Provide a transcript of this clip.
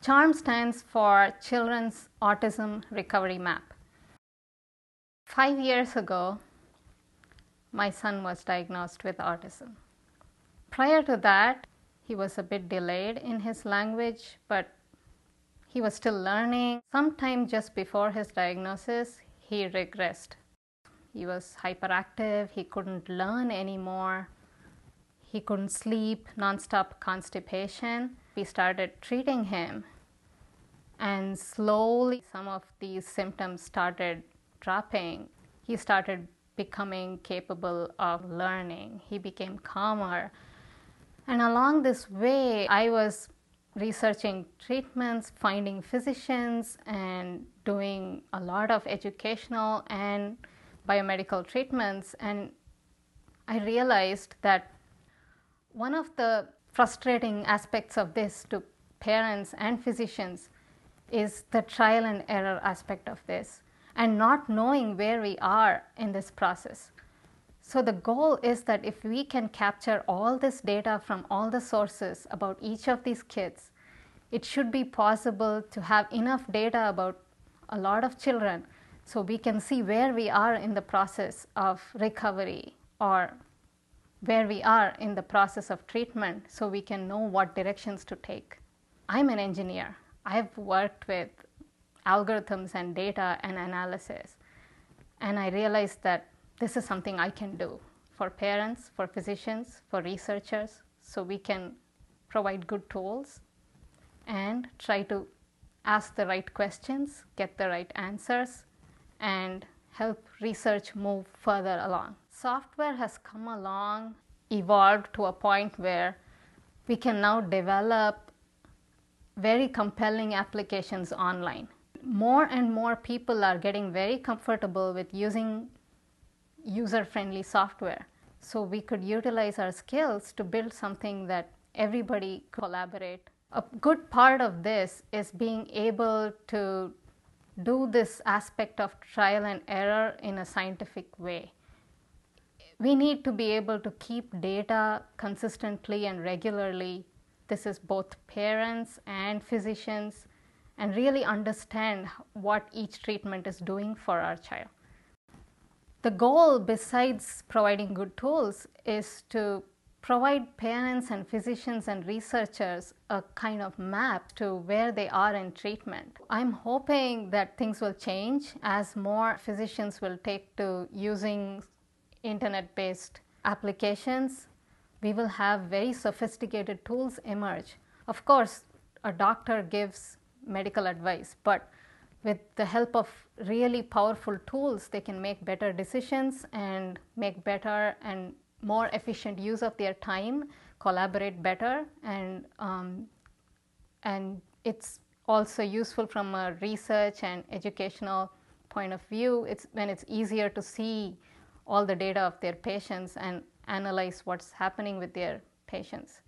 CHARM stands for Children's Autism Recovery Map. 5 years ago, my son was diagnosed with autism. Prior to that, he was a bit delayed in his language, but he was still learning. Sometime just before his diagnosis, he regressed. He was hyperactive, he couldn't learn anymore, he couldn't sleep, nonstop constipation. We started treating him, and slowly some of these symptoms started dropping. He started becoming capable of learning. He became calmer. And along this way, I was researching treatments, finding physicians, and doing a lot of educational and biomedical treatments. And I realized that one of the frustrating aspects of this to parents and physicians is the trial and error aspect of this, and not knowing where we are in this process. So the goal is that if we can capture all this data from all the sources about each of these kids, it should be possible to have enough data about a lot of children so we can see where we are in the process of recovery or where we are in the process of treatment, so we can know what directions to take. I'm an engineer. I've worked with algorithms and data and analysis, and I realized that this is something I can do for parents, for physicians, for researchers, so we can provide good tools and try to ask the right questions, get the right answers, and help research move further along. Software has come along, evolved to a point where we can now develop very compelling applications online. More and more people are getting very comfortable with using user-friendly software. So we could utilize our skills to build something that everybody collaborate. A good part of this is being able to do this aspect of trial and error in a scientific way. We need to be able to keep data consistently and regularly. This is both parents and physicians, and really understand what each treatment is doing for our child. The goal, besides providing good tools, is to provide parents and physicians and researchers a kind of map to where they are in treatment. I'm hoping that things will change as more physicians will take to using internet-based applications. We will have very sophisticated tools emerge. Of course, a doctor gives medical advice, but with the help of really powerful tools, they can make better decisions and make better and more efficient use of their time, collaborate better, and it's also useful from a research and educational point of view. When it's easier to see all the data of their patients and analyze what's happening with their patients.